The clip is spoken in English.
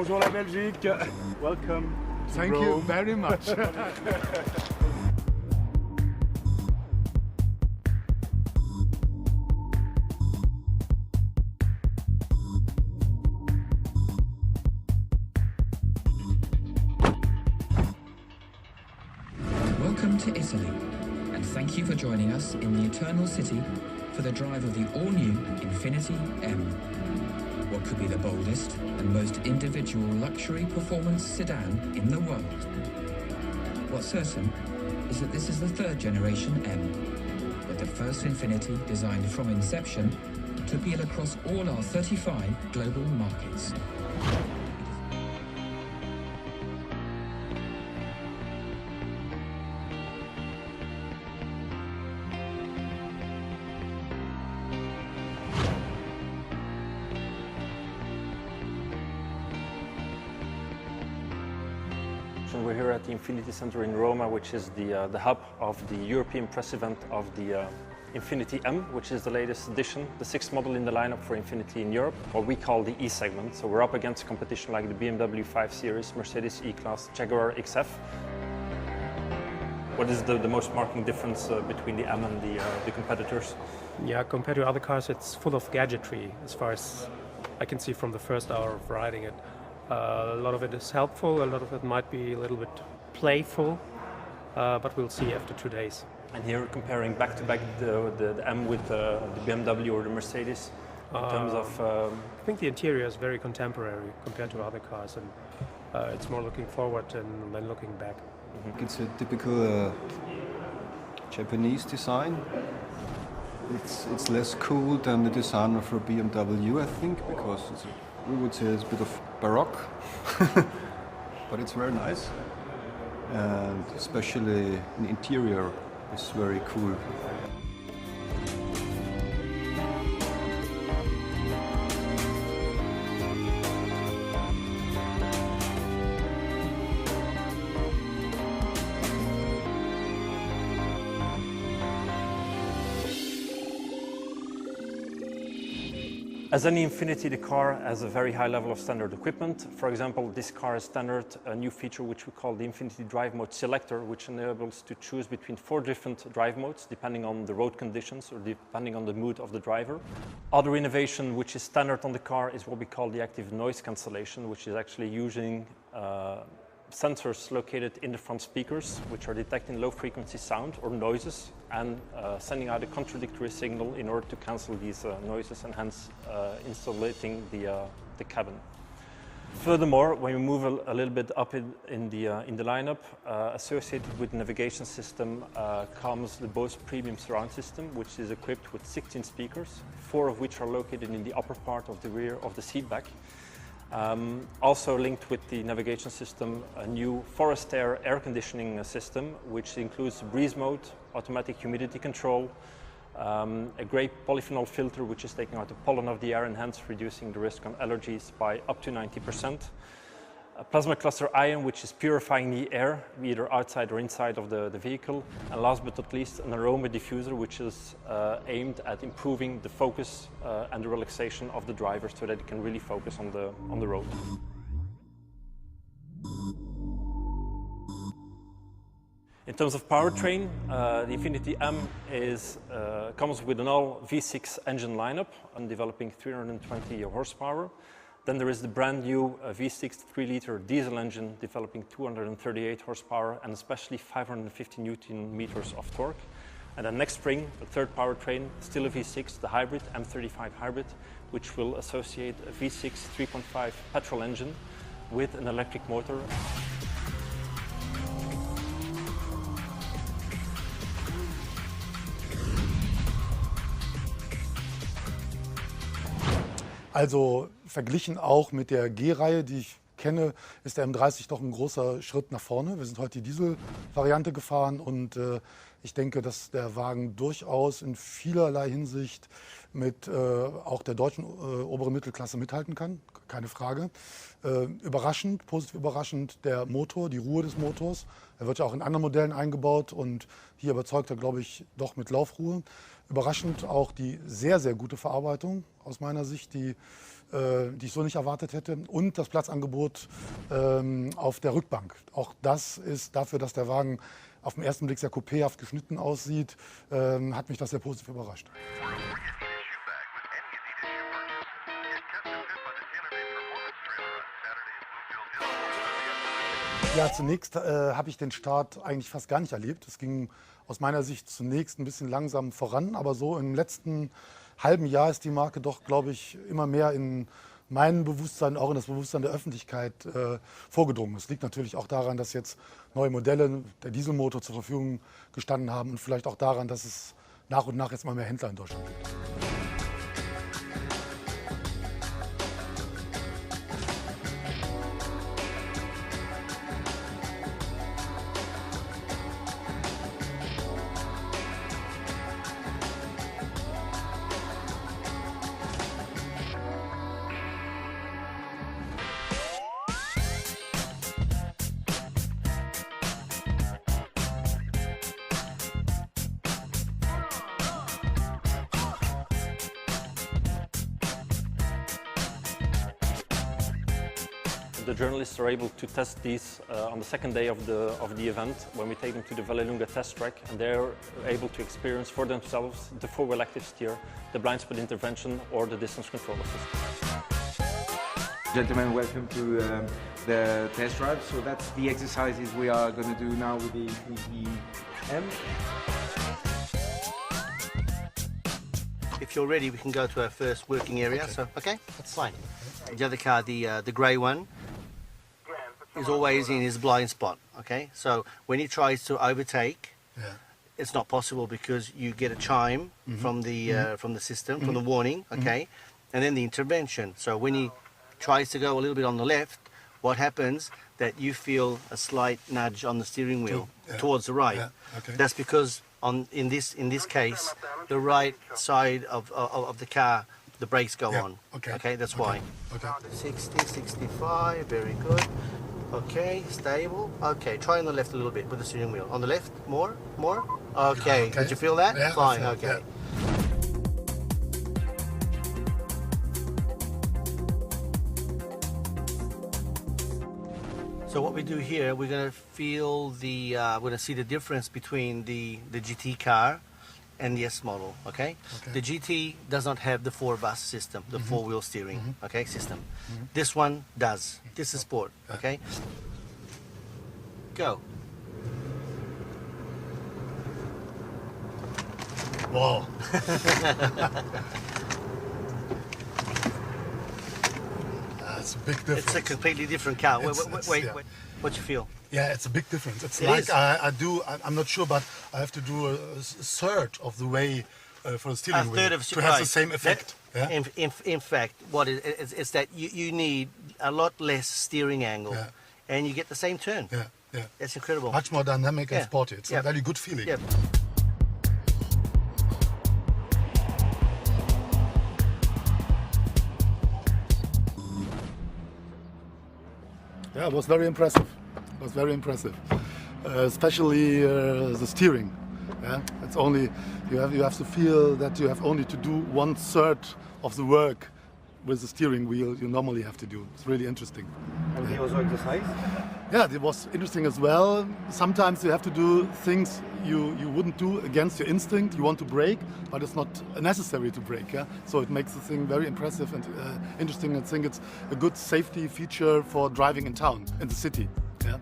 Bonjour la Belgique. Welcome. Thank you very much. Welcome to Italy, and thank you for joining us in the Eternal City for the drive of the all-new Infiniti M. What could be the boldest and most individual luxury performance sedan in the world? What's certain is that this is the third generation M, but the first Infiniti designed from inception to appeal across all our 35 global markets. We're here at the Infiniti Center in Roma, which is the hub of the European press event of the Infiniti M, which is the latest edition, the sixth model in the lineup for Infiniti in Europe, what we call the E segment. So we're up against competition like the BMW 5 Series, Mercedes E-Class, Jaguar XF. What is the most marking difference between the M and the competitors? Yeah, compared to other cars, it's full of gadgetry as far as I can see from the first hour of riding it. A lot of it is helpful, a lot of it might be a little bit playful, but we'll see after 2 days. And here comparing back to back the M with the BMW or the Mercedes in terms of... I think the interior is very contemporary compared to other cars, and it's more looking forward than looking back. Mm-hmm. It's a typical Japanese design. It's less cool than the design of a BMW, I think, because we would say it's a bit of baroque, but it's very nice, and especially the interior is very cool. As any Infiniti, the car has a very high level of standard equipment. For example, this car has standard a new feature which we call the Infiniti Drive Mode Selector, which enables to choose between 4 different drive modes depending on the road conditions or depending on the mood of the driver. Other innovation which is standard on the car is what we call the active noise cancellation, which is actually using sensors located in the front speakers, which are detecting low-frequency sound or noises and sending out a contradictory signal in order to cancel these noises and hence insulating the cabin. Furthermore, when we move a little bit up in the lineup, associated with the navigation system comes the Bose Premium Surround System, which is equipped with 16 speakers, 4 of which are located in the upper part of the rear of the seat back. Also linked with the navigation system, a new Forest air conditioning system, which includes breeze mode, automatic humidity control, a great polyphenol filter which is taking out the pollen of the air and hence reducing the risk on allergies by up to 90%. A plasma cluster ion which is purifying the air, either outside or inside of the vehicle. And last but not least, an aroma diffuser which is aimed at improving the focus and the relaxation of the driver so that it can really focus on the road. In terms of powertrain, the Infiniti M comes with an all V6 engine lineup and developing 320 horsepower. Then there is the brand new V6 3-liter diesel engine developing 238 horsepower and especially 550 Newton meters of torque. And then next spring, the third powertrain, still a V6, the hybrid, M35 hybrid, which will associate a V6 3.5 petrol engine with an electric motor. Also verglichen auch mit der G-Reihe, die ich kenne, ist der M30 doch ein großer Schritt nach vorne. Wir sind heute die Diesel-Variante gefahren und ich denke, dass der Wagen durchaus in vielerlei Hinsicht mit auch der deutschen oberen Mittelklasse mithalten kann, keine Frage. Überraschend, positiv überraschend der Motor, die Ruhe des Motors. Er wird ja auch in anderen Modellen eingebaut und hier überzeugt er, glaube ich, doch mit Laufruhe. Überraschend auch die sehr, sehr gute Verarbeitung aus meiner Sicht, die die ich so nicht erwartet hätte. Und das Platzangebot auf der Rückbank. Auch das ist dafür, dass der Wagen auf den ersten Blick sehr coupéhaft geschnitten aussieht, hat mich das sehr positiv überrascht. Ja, zunächst habe ich den Start eigentlich fast gar nicht erlebt. Es ging aus meiner Sicht zunächst ein bisschen langsam voran, aber so im letzten halben Jahr ist die Marke doch, glaube ich, immer mehr in mein Bewusstsein, auch in das Bewusstsein der Öffentlichkeit vorgedrungen. Es liegt natürlich auch daran, dass jetzt neue Modelle der Dieselmotor zur Verfügung gestanden haben und vielleicht auch daran, dass es nach und nach jetzt mal mehr Händler in Deutschland gibt. The journalists are able to test these on the second day of the event when we take them to the Vallelunga test track, and they're able to experience for themselves the four-wheel active steer, the blind spot intervention or the distance control assist. Gentlemen, welcome to the test drive. So that's the exercises we are going to do now with the Infiniti M. If you're ready, we can go to our first working area. Okay. So, okay, that's fine. The other car, the grey one, is always in his blind spot. Okay, so when he tries to overtake, it's not possible because you get a chime from the system, from the warning. Okay, and then the intervention. So when he tries to go a little bit on the left, what happens that you feel a slight nudge on the steering wheel towards the right. Okay. That's because in this case, the right side of the car, the brakes go on. Okay, that's why. Okay. 60, 65, very good. Okay, stable. Okay, try on the left a little bit with the steering wheel. On the left, more. Okay, did you feel that? Yeah, Fine, I feel it, okay. So what we do here, we're going to feel we're going to see the difference between the GT car and the S model, okay? The GT does not have the 4-bus system, the 4-wheel steering, okay, system. This one does. This is Sport, okay? Go. Wow. That's a big difference. It's a completely different car. Wait, yeah. what you feel? Yeah, it's a big difference. It's It like is. I'm not sure, but I have to do a third of the way for the steering wheel to have the same effect. That, Yeah? in fact, what it's that you need a lot less steering angle, and you get the same turn. Yeah. That's incredible. Much more dynamic and Yeah. sporty. It's a very good feeling. Yeah. Yeah, it was very impressive. It was very impressive, especially the steering. Yeah, it's only you have to feel that you have only to do 1/3 of the work with the steering wheel you normally have to do. It's really interesting. And he also exercise. Yeah, it was interesting as well. Sometimes you have to do things you wouldn't do against your instinct. You want to brake, but it's not necessary to brake. Yeah, so it makes the thing very impressive and interesting. I think it's a good safety feature for driving in town, in the city. Yeah.